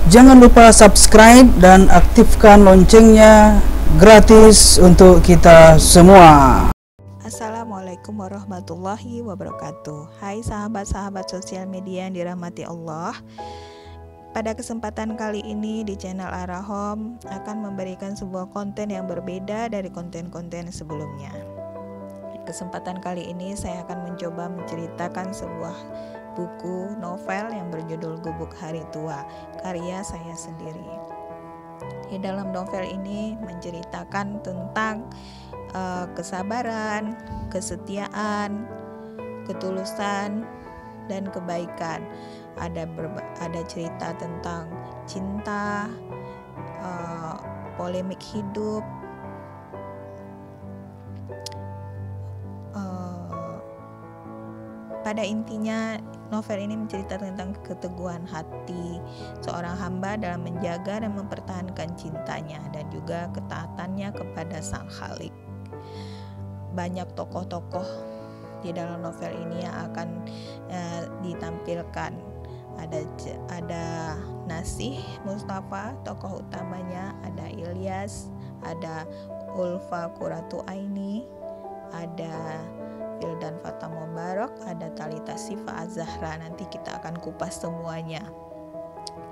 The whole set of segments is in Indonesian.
Jangan lupa subscribe dan aktifkan loncengnya, gratis untuk kita semua. Assalamualaikum warahmatullahi wabarakatuh. Hai sahabat-sahabat sosial media yang dirahmati Allah. Pada kesempatan kali ini di channel Arahom akan memberikan sebuah konten yang berbeda dari konten-konten sebelumnya. Kesempatan kali ini saya akan mencoba menceritakan sebuah buku novel yang berjudul Gubuk Hari Tua, karya saya sendiri. Di dalam novel ini menceritakan tentang kesabaran, kesetiaan, ketulusan, dan kebaikan. Ada cerita tentang cinta, polemik hidup, pada intinya novel ini menceritakan tentang keteguhan hati seorang hamba dalam menjaga dan mempertahankan cintanya dan juga ketaatannya kepada Sang Khalik. Banyak tokoh-tokoh di dalam novel ini yang akan ditampilkan. Ada Nasih Mustafa, tokoh utamanya, ada Ilyas, ada Ulfa Qurratu Aini, ada Wildan Fatah Mubarak, ada Thalita Syifa Az-Zahra. Nanti kita akan kupas semuanya.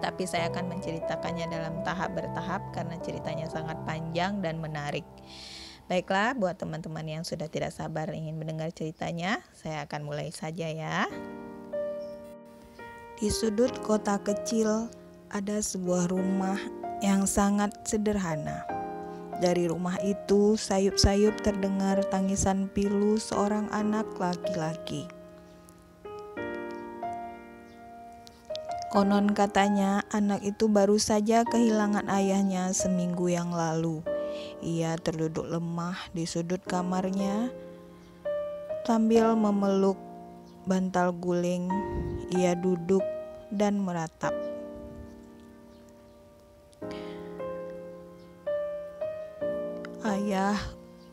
Tapi saya akan menceritakannya dalam tahap bertahap karena ceritanya sangat panjang dan menarik. Baiklah, buat teman-teman yang sudah tidak sabar ingin mendengar ceritanya, saya akan mulai saja ya. Di sudut kota kecil ada sebuah rumah yang sangat sederhana. Dari rumah itu sayup-sayup terdengar tangisan pilu seorang anak laki-laki. Konon katanya anak itu baru saja kehilangan ayahnya seminggu yang lalu. Ia terduduk lemah di sudut kamarnya sambil memeluk bantal guling. Ia duduk dan meratap. Ayah,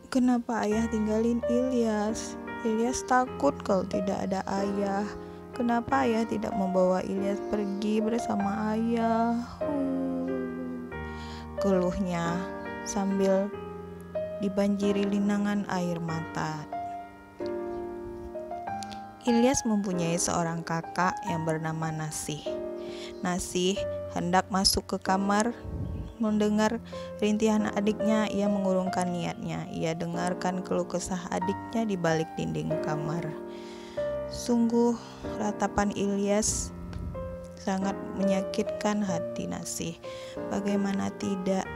kenapa ayah tinggalin Ilyas? Ilyas takut kalau tidak ada ayah. Kenapa ayah tidak membawa Ilyas pergi bersama ayah? Keluhnya sambil dibanjiri linangan air mata. Ilyas mempunyai seorang kakak yang bernama Nasih. Nasih hendak masuk ke kamar. Mendengar rintihan adiknya, ia mengurungkan niatnya. Ia dengarkan keluh kesah adiknya di balik dinding kamar. Sungguh ratapan Ilyas sangat menyakitkan hati Nasih. Bagaimana tidak,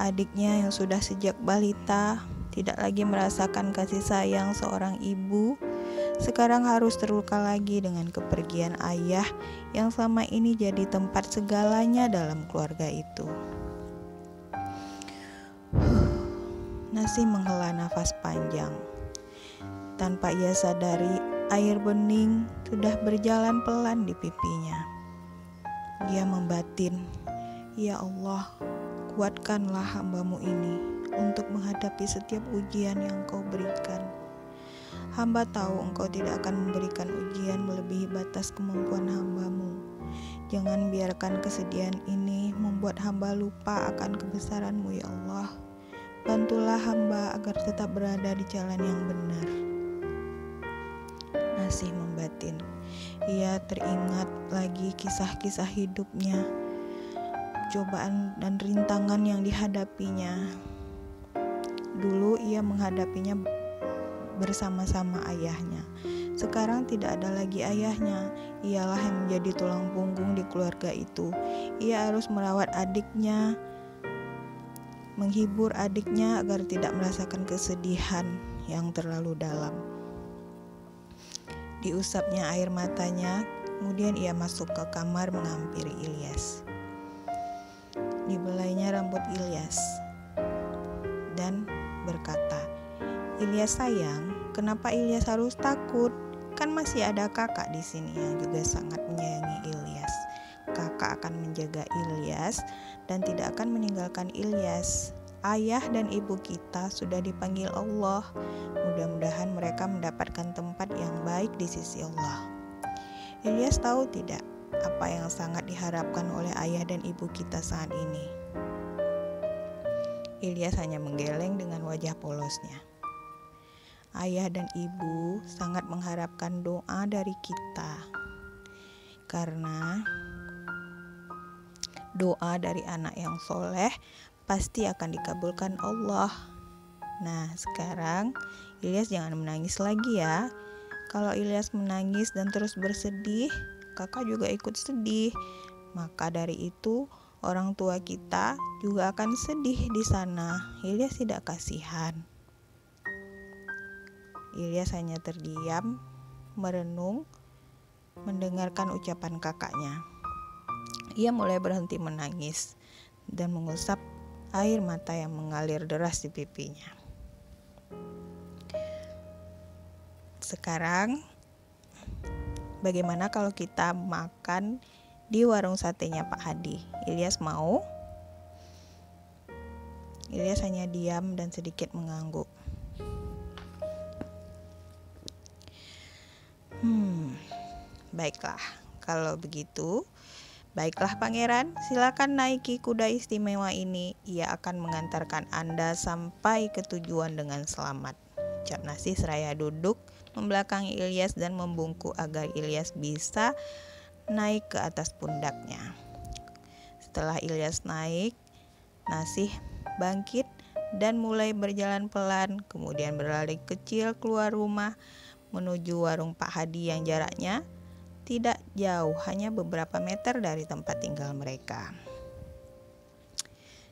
adiknya yang sudah sejak balita tidak lagi merasakan kasih sayang seorang ibu, sekarang harus terluka lagi dengan kepergian ayah yang selama ini jadi tempat segalanya dalam keluarga itu. Nasih menghela nafas panjang. Tanpa ia sadari, air bening sudah berjalan pelan di pipinya. Dia membatin, "Ya Allah, kuatkanlah hamba-Mu ini untuk menghadapi setiap ujian yang Engkau berikan. Hamba tahu Engkau tidak akan memberikan ujian melebihi batas kemampuan hamba-Mu. Jangan biarkan kesedihan ini membuat hamba lupa akan kebesaran-Mu, ya Allah. Bantulah hamba agar tetap berada di jalan yang benar." Nasih membatin. Ia teringat lagi kisah-kisah hidupnya, cobaan dan rintangan yang dihadapinya. Dulu ia menghadapinya bersama-sama ayahnya. Sekarang tidak ada lagi ayahnya. Ialah yang menjadi tulang punggung di keluarga itu. Ia harus merawat adiknya, menghibur adiknya agar tidak merasakan kesedihan yang terlalu dalam. Diusapnya air matanya, kemudian ia masuk ke kamar menghampiri Ilyas. Dibelainya rambut Ilyas dan berkata, "Ilyas sayang, kenapa Ilyas harus takut? Kan masih ada kakak di sini yang juga sangat menyayangi Ilyas. Kakak akan menjaga Ilyas dan tidak akan meninggalkan Ilyas. Ayah dan ibu kita sudah dipanggil Allah. Mudah-mudahan mereka mendapatkan tempat yang baik di sisi Allah." Ilyas tahu tidak apa yang sangat diharapkan oleh ayah dan ibu kita saat ini. Ilyas hanya menggeleng dengan wajah polosnya. Ayah dan ibu sangat mengharapkan doa dari kita, karena doa dari anak yang soleh pasti akan dikabulkan Allah. Nah, sekarang Ilyas jangan menangis lagi ya. Kalau Ilyas menangis dan terus bersedih, kakak juga ikut sedih. Maka dari itu, orang tua kita juga akan sedih di sana. Ilyas tidak kasihan. Ilyas hanya terdiam, merenung, mendengarkan ucapan kakaknya. Ia mulai berhenti menangis dan mengusap air mata yang mengalir deras di pipinya. Sekarang, bagaimana kalau kita makan di warung satenya Pak Hadi? Ilyas mau? Ilyas hanya diam dan sedikit mengangguk. Baiklah, kalau begitu, baiklah pangeran, silakan naiki kuda istimewa ini. Ia akan mengantarkan Anda sampai ke tujuan dengan selamat. Ucap Nasih seraya duduk membelakangi Ilyas dan membungkuk agar Ilyas bisa naik ke atas pundaknya. Setelah Ilyas naik, Nasih bangkit dan mulai berjalan pelan, kemudian berlari kecil keluar rumah menuju warung Pak Hadi yang jaraknya tidak jauh, hanya beberapa meter dari tempat tinggal mereka.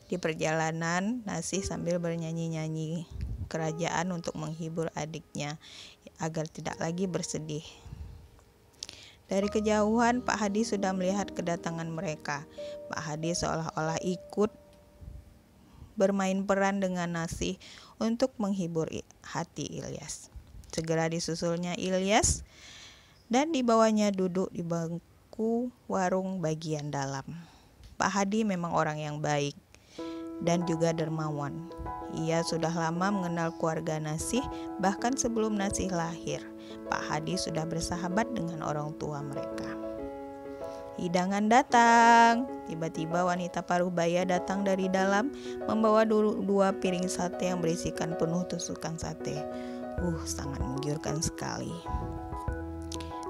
Di perjalanan, Nasih sambil bernyanyi-nyanyi kerajaan untuk menghibur adiknya agar tidak lagi bersedih. Dari kejauhan, Pak Hadi sudah melihat kedatangan mereka. Pak Hadi seolah-olah ikut bermain peran dengan Nasih untuk menghibur hati Ilyas. Segera disusulnya Ilyas dan dibawanya duduk di bangku warung bagian dalam. Pak Hadi memang orang yang baik dan juga dermawan. Ia sudah lama mengenal keluarga Nasih, bahkan sebelum Nasih lahir. Pak Hadi sudah bersahabat dengan orang tua mereka. Hidangan datang. Tiba-tiba wanita paruh baya datang dari dalam membawa dua piring sate yang berisikan penuh tusukan sate. Sangat menggiurkan sekali.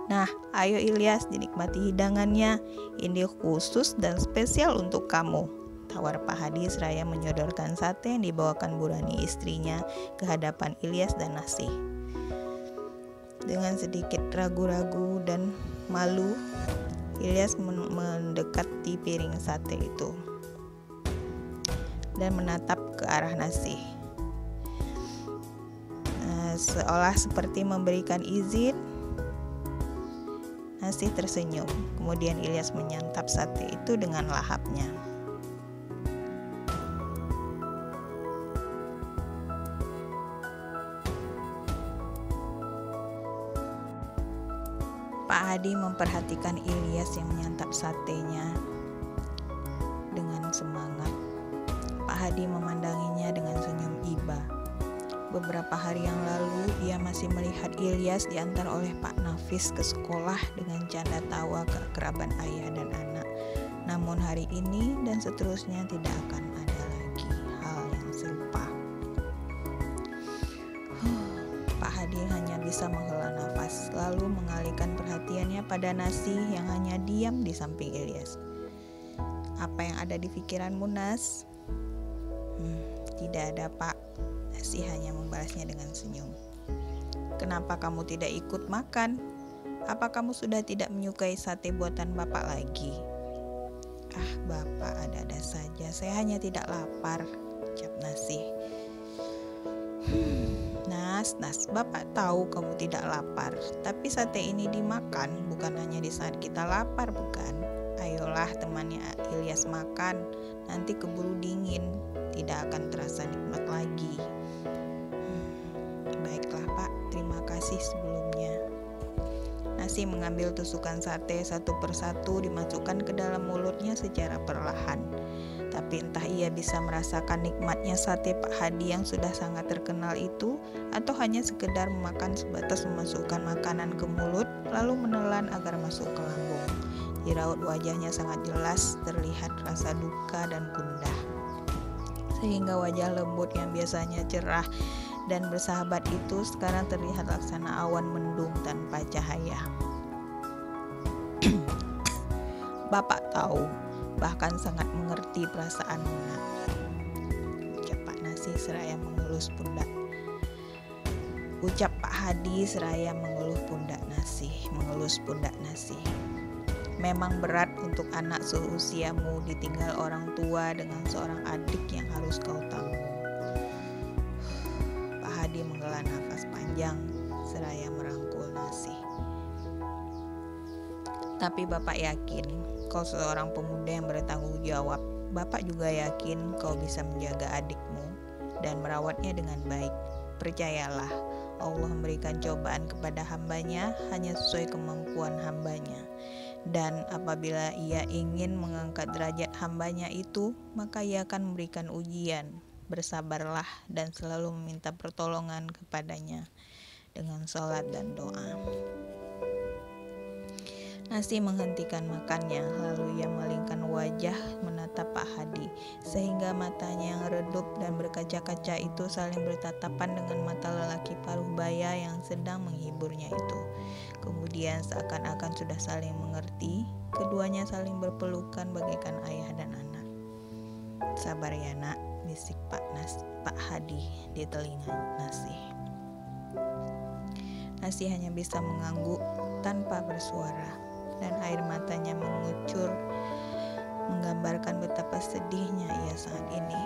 Nah, ayo Ilyas, dinikmati hidangannya. Ini khusus dan spesial untuk kamu, tawar Pak Hadi seraya menyodorkan sate yang dibawakan Burani istrinya ke hadapan Ilyas dan Nasih. Dengan sedikit ragu-ragu dan malu, Ilyas mendekati piring sate itu dan menatap ke arah Nasih. Seolah seperti memberikan izin, Nasih tersenyum. Kemudian Ilyas menyantap sate itu dengan lahapnya. Pak Hadi memperhatikan Ilyas yang menyantap satenya dengan semangat. Pak Hadi memandanginya dengan senyum iba. Beberapa hari yang lalu, ia masih melihat Ilyas diantar oleh Pak Nafis ke sekolah dengan canda tawa keakraban ayah dan anak. Namun hari ini dan seterusnya tidak akan ada lagi hal yang serupa. Pak Hadi hanya bisa menghela nafas, lalu mengalihkan perhatiannya pada Nasih yang hanya diam di samping Ilyas. Apa yang ada di pikiranmu, Nas? Tidak ada, Pak. Nasih hanya membalasnya dengan senyum. Kenapa kamu tidak ikut makan? Apa kamu sudah tidak menyukai sate buatan Bapak lagi? Bapak ada-ada saja. Saya hanya tidak lapar, ucap Nasih. Nas, Bapak tahu kamu tidak lapar. Tapi sate ini dimakan bukan hanya di saat kita lapar, bukan? Ayolah temannya Ilyas makan. Nanti keburu dingin. Tidak akan terasa nikmat lagi. Baiklah Pak, terima kasih sebelumnya. Nasih mengambil tusukan sate satu persatu dimasukkan ke dalam mulutnya secara perlahan. Tapi entah ia bisa merasakan nikmatnya sate Pak Hadi yang sudah sangat terkenal itu, atau hanya sekedar memakan sebatas memasukkan makanan ke mulut lalu menelan agar masuk ke lambung. Di raut wajahnya sangat jelas terlihat rasa duka dan gundah, sehingga wajah lembut yang biasanya cerah dan bersahabat itu sekarang terlihat laksana awan mendung tanpa cahaya. Bapak tahu, bahkan sangat mengerti perasaan Nona, ucap Pak Nasih seraya mengelus pundak. Ucap Pak Hadi seraya mengelus pundak Nasih. Memang berat untuk anak seusiamu ditinggal orang tua dengan seorang adik yang harus kau tanggung. Pak Hadi menghela nafas panjang seraya merangkul Nasih. Tapi Bapak yakin kau seorang pemuda yang bertanggung jawab. Bapak juga yakin kau bisa menjaga adikmu dan merawatnya dengan baik. Percayalah, Allah memberikan cobaan kepada hambanya hanya sesuai kemampuan hambanya. Dan apabila ia ingin mengangkat derajat hambanya itu, maka ia akan memberikan ujian. Bersabarlah dan selalu meminta pertolongan kepadanya dengan sholat dan doa. Nasih menghentikan makannya, lalu ia malingkan wajah menatap Pak Hadi, sehingga matanya yang redup dan berkaca-kaca itu saling bertatapan dengan mata lelaki paruh baya yang sedang menghiburnya itu. Kemudian seakan-akan sudah saling mengerti, keduanya saling berpelukan bagaikan ayah dan anak. Sabar ya nak, bisik Pak Hadi di telinga Nasih. Nasih hanya bisa mengangguk tanpa bersuara, dan air matanya mengucur menggambarkan betapa sedihnya ia saat ini.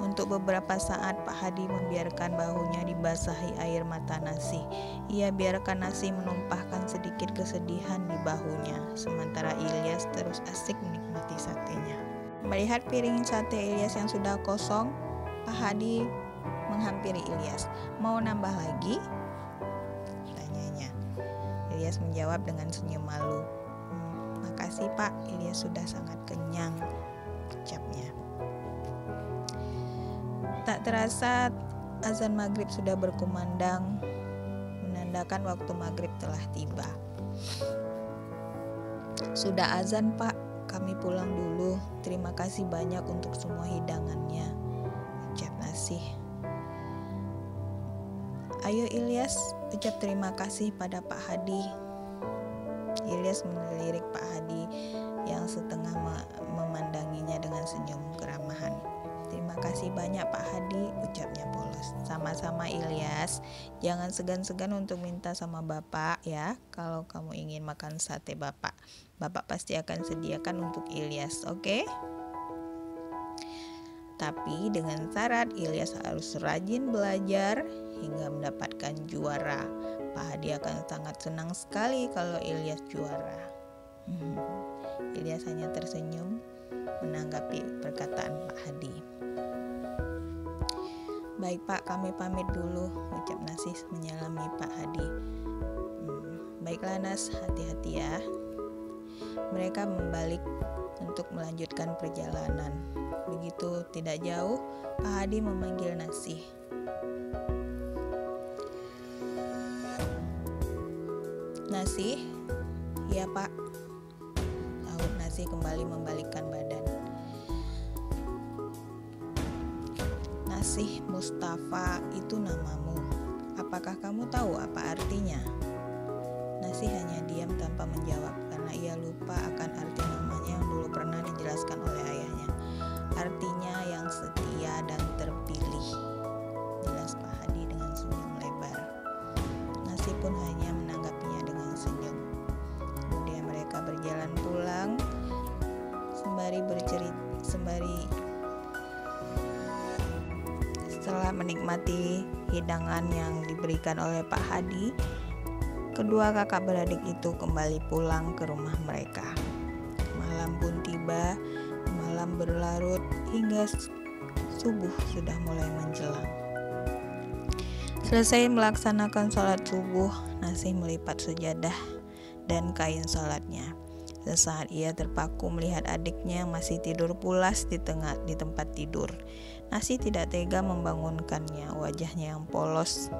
Untuk beberapa saat Pak Hadi membiarkan bahunya dibasahi air mata Nasih. Ia biarkan Nasih menumpahkan sedikit kesedihan di bahunya, sementara Ilyas terus asik menikmati satenya. Melihat piring sate Ilyas yang sudah kosong, Pak Hadi menghampiri Ilyas. Mau nambah lagi? Tanyanya. Ilyas menjawab dengan senyum malu. Makasih Pak, Ilyas sudah sangat kenyang, ucapnya. Tak terasa azan maghrib sudah berkumandang, menandakan waktu maghrib telah tiba. Sudah azan Pak, kami pulang dulu. Terima kasih banyak untuk semua hidangannya, ucap Nasih. Ayo Ilyas, ucap terima kasih pada Pak Hadi. Ilyas melirik Pak Hadi yang setengah memandanginya dengan senyum keramahan. Terima kasih banyak Pak Hadi, ucapnya polos. Sama-sama Ilyas, jangan segan-segan untuk minta sama Bapak ya. Kalau kamu ingin makan sate Bapak pasti akan sediakan untuk Ilyas, oke? Tapi dengan syarat Ilyas harus rajin belajar hingga mendapatkan juara. Pak Hadi akan sangat senang sekali kalau Ilyas juara. Ilyas hanya tersenyum menanggapi perkataan Pak Hadi. Baik Pak, kami pamit dulu, ucap Nasih menyalami Pak Hadi. Baiklah Nas, hati-hati ya. Mereka membalik untuk melanjutkan perjalanan. Begitu tidak jauh, Pak Hadi memanggil Nasih. Nasih, iya Pak, sahut Nasih kembali membalikkan badan. Nasih Mustafa itu namamu. Apakah kamu tahu apa artinya? Nasih hanya diam tanpa menjawab karena ia lupa akan arti namanya yang dulu pernah dijelaskan oleh ayahnya. Artinya yang setia dan terpilih, jelas Pak Hadi dengan senyum lebar. Nasih pun hanya menanggapinya dengan senyum. Kemudian mereka berjalan pulang sembari setelah menikmati hidangan yang diberikan oleh Pak Hadi, kedua kakak beradik itu kembali pulang ke rumah mereka. Malam pun tiba, malam berlarut hingga subuh sudah mulai menjelang. Selesai melaksanakan sholat subuh, Nasih melipat sajadah dan kain sholatnya. Sesaat ia terpaku melihat adiknya yang masih tidur pulas di tempat tidur. Nasih tidak tega membangunkannya. Wajahnya yang polos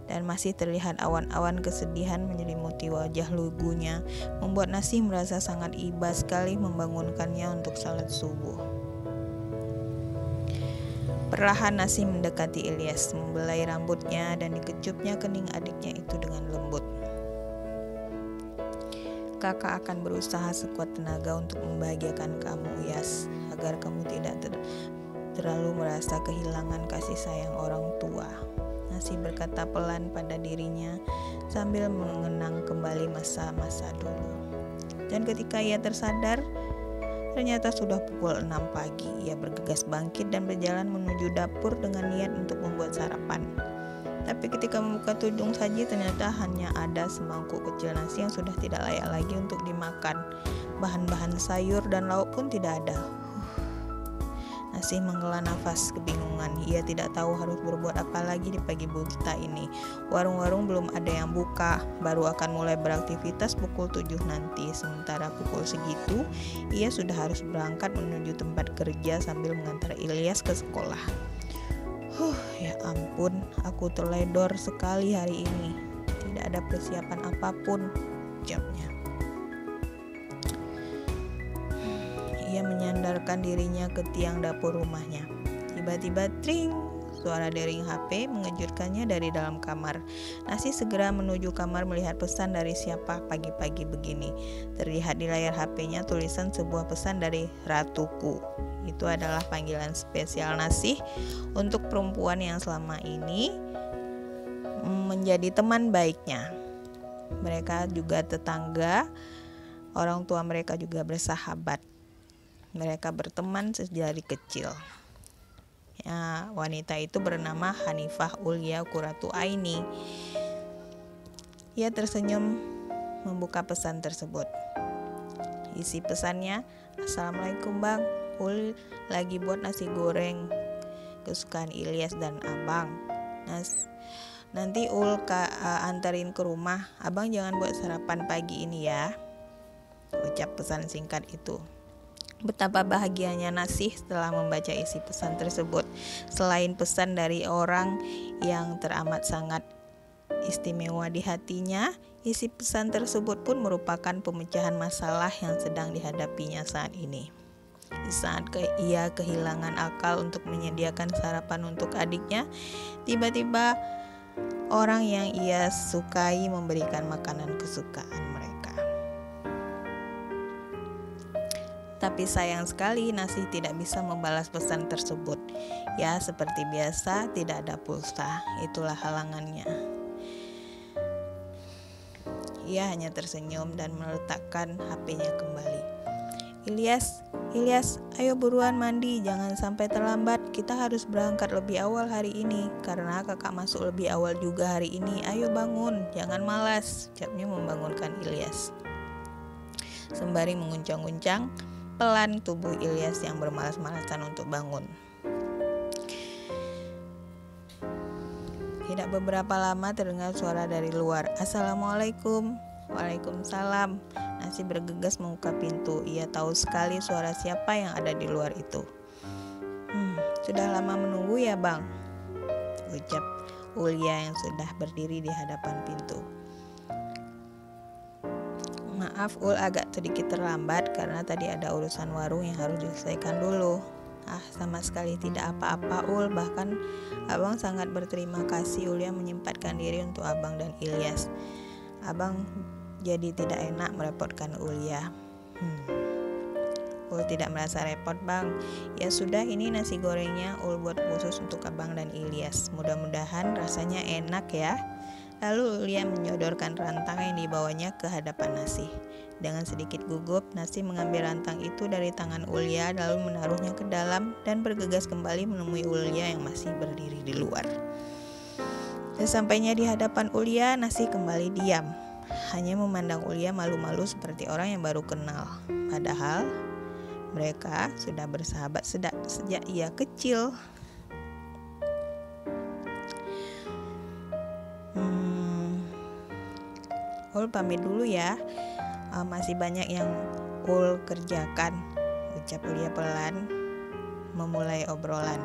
dan masih terlihat awan-awan kesedihan menyelimuti wajah lugunya, membuat Nasih merasa sangat iba sekali membangunkannya untuk salat subuh. Perlahan Nasih mendekati Ilyas, membelai rambutnya dan dikecupnya kening adiknya itu dengan lembut. Kakak akan berusaha sekuat tenaga untuk membahagiakan kamu, Yas, agar kamu tidak terlalu merasa kehilangan kasih sayang orang tua. Nasih berkata pelan pada dirinya sambil mengenang kembali masa-masa dulu. Dan ketika ia tersadar, ternyata sudah pukul 6 pagi. Ia bergegas bangkit dan berjalan menuju dapur dengan niat untuk membuat sarapan. Tapi ketika membuka tudung saji, ternyata hanya ada semangkuk kecil nasi yang sudah tidak layak lagi untuk dimakan. Bahan-bahan sayur dan lauk pun tidak ada. Nasih menghela nafas kebingungan. Ia tidak tahu harus berbuat apa lagi di pagi buta ini. Warung-warung belum ada yang buka, baru akan mulai beraktivitas pukul 7 nanti. Sementara pukul segitu, ia sudah harus berangkat menuju tempat kerja sambil mengantar Ilyas ke sekolah. Ya ampun, aku terledor sekali hari ini. Tidak ada persiapan apapun, ucapnya. Ia menyandarkan dirinya ke tiang dapur rumahnya. Tiba-tiba tring, suara dering HP mengejutkannya dari dalam kamar. Nasih segera menuju kamar melihat pesan dari siapa pagi-pagi begini. Terlihat di layar HP-nya tulisan sebuah pesan dari Ratuku. Itu adalah panggilan spesial Nasih untuk perempuan yang selama ini menjadi teman baiknya. Mereka juga tetangga, orang tua mereka juga bersahabat. Mereka berteman sejak kecil. Ya, wanita itu bernama Hanifah Ulya Qurratu Aini. Ia tersenyum membuka pesan tersebut. Isi pesannya, "Assalamualaikum Bang, Ul lagi buat nasi goreng kesukaan Ilyas dan Abang. Nanti Ul antarin ke rumah. Abang jangan buat sarapan pagi ini ya," ucap pesan singkat itu. Betapa bahagianya Nasih setelah membaca isi pesan tersebut. Selain pesan dari orang yang teramat sangat istimewa di hatinya, isi pesan tersebut pun merupakan pemecahan masalah yang sedang dihadapinya saat ini. Di saat ia kehilangan akal untuk menyediakan sarapan untuk adiknya, tiba-tiba orang yang ia sukai memberikan makanan kesukaan mereka. Tapi sayang sekali Nasih tidak bisa membalas pesan tersebut. Ya, seperti biasa tidak ada pulsa. Itulah halangannya. Ia hanya tersenyum dan meletakkan HP-nya kembali. Ilyas, ayo buruan mandi, jangan sampai terlambat. Kita harus berangkat lebih awal hari ini, karena kakak masuk lebih awal juga hari ini. Ayo bangun, jangan malas, ucapnya membangunkan Ilyas. Sembari menguncang-uncang pelan tubuh Ilyas yang bermalas-malasan untuk bangun. Tidak beberapa lama terdengar suara dari luar. "Assalamualaikum." "Waalaikumsalam." Nasih bergegas membuka pintu. Ia tahu sekali suara siapa yang ada di luar itu. Sudah lama menunggu ya Bang?" ucap Ulya yang sudah berdiri di hadapan pintu. "Maaf Ul, agak sedikit terlambat karena tadi ada urusan warung yang harus diselesaikan dulu." Sama sekali tidak apa-apa Ul, bahkan Abang sangat berterima kasih." Ulya menyempatkan diri untuk Abang dan Ilyas. Abang jadi tidak enak merepotkan Ulya. Ul tidak merasa repot Bang. Ya sudah, ini nasi gorengnya Ul buat khusus untuk Abang dan Ilyas. Mudah-mudahan rasanya enak ya. Lalu Ulya menyodorkan rantang yang dibawanya ke hadapan Nasih. Dengan sedikit gugup, Nasih mengambil rantang itu dari tangan Ulya lalu menaruhnya ke dalam dan bergegas kembali menemui Ulya yang masih berdiri di luar. Sesampainya di hadapan Ulya, Nasih kembali diam, hanya memandang Ulya malu-malu seperti orang yang baru kenal. Padahal mereka sudah bersahabat sejak ia kecil. Ul pamit dulu ya, masih banyak yang Ul kerjakan, ucap Ulya pelan memulai obrolan.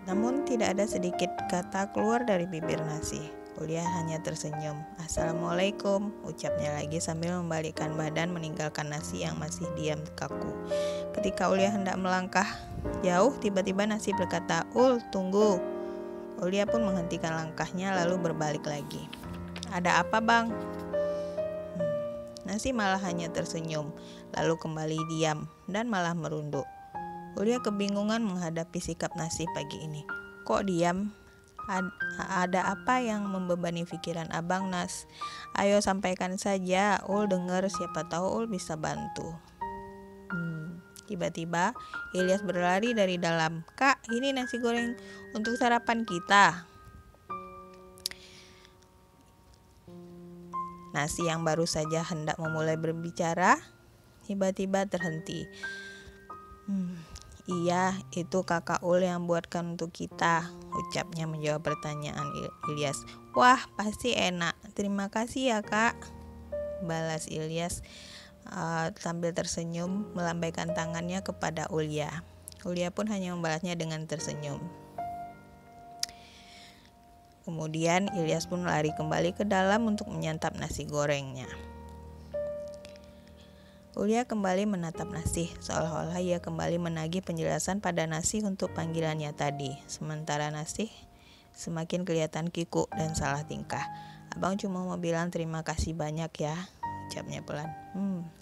Namun tidak ada sedikit kata keluar dari bibir Nasi. Ulya hanya tersenyum. "Assalamualaikum," ucapnya lagi sambil membalikkan badan meninggalkan Nasi yang masih diam kaku. Ketika Ulya hendak melangkah jauh, tiba-tiba Nasi berkata, "Ul, tunggu." Ulya pun menghentikan langkahnya lalu berbalik lagi. "Ada apa, Bang?" Nasi malah hanya tersenyum, lalu kembali diam dan malah merunduk. Ulya kebingungan menghadapi sikap Nasi pagi ini. "Kok diam? Ada apa yang membebani pikiran Abang, Nas? Ayo sampaikan saja, Ul dengar, siapa tahu Ul bisa bantu." Tiba-tiba Ilyas berlari dari dalam. "Kak, ini nasi goreng untuk sarapan kita." Nasi yang baru saja hendak memulai berbicara, tiba-tiba terhenti. "Iya, itu kakak Ul yang buatkan untuk kita," ucapnya menjawab pertanyaan Ilyas. "Wah, pasti enak. Terima kasih ya, Kak," balas Ilyas sambil tersenyum melambaikan tangannya kepada Ulya. Ulya pun hanya membalasnya dengan tersenyum. Kemudian Ilyas pun lari kembali ke dalam untuk menyantap nasi gorengnya. Ulya kembali menatap Nasi, seolah-olah ia kembali menagih penjelasan pada Nasi untuk panggilannya tadi. Sementara Nasi semakin kelihatan kikuk dan salah tingkah. "Abang cuma mau bilang terima kasih banyak ya," ucapnya pelan.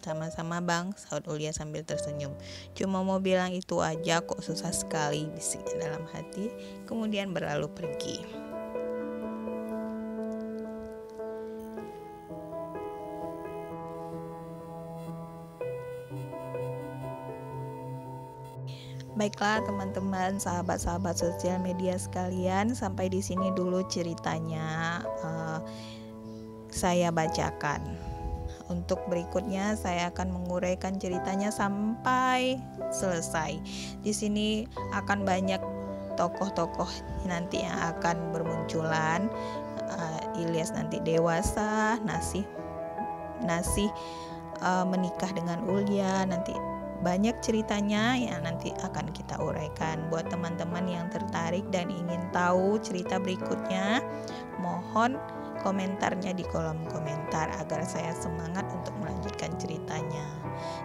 Sama-sama Bang," sahut Ulya sambil tersenyum. "Cuma mau bilang itu aja kok, susah sekali," bisiknya dalam hati, kemudian berlalu pergi. Baiklah teman-teman, sahabat-sahabat sosial media sekalian, sampai di sini dulu ceritanya saya bacakan. Untuk berikutnya saya akan menguraikan ceritanya sampai selesai. Di sini akan banyak tokoh-tokoh nanti yang akan bermunculan. Ilyas nanti dewasa, Nasi menikah dengan Ulya, nanti banyak ceritanya yang nanti akan kita uraikan. Buat teman-teman yang tertarik dan ingin tahu cerita berikutnya, mohon komentarnya di kolom komentar agar saya semangat untuk melanjutkan ceritanya.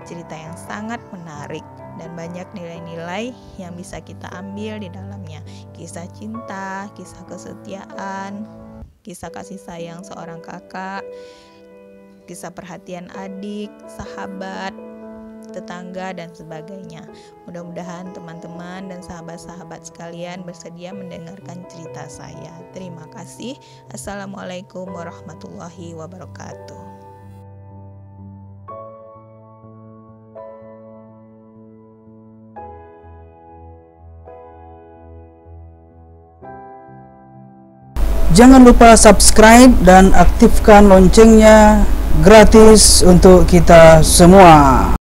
Cerita yang sangat menarik dan banyak nilai-nilai yang bisa kita ambil di dalamnya. Kisah cinta, kisah kesetiaan, kisah kasih sayang seorang kakak, kisah perhatian adik, sahabat, tetangga, dan sebagainya. Mudah-mudahan teman-teman dan sahabat-sahabat sekalian bersedia mendengarkan cerita saya. Terima kasih. Assalamualaikum warahmatullahi wabarakatuh. Jangan lupa subscribe dan aktifkan loncengnya, gratis untuk kita semua.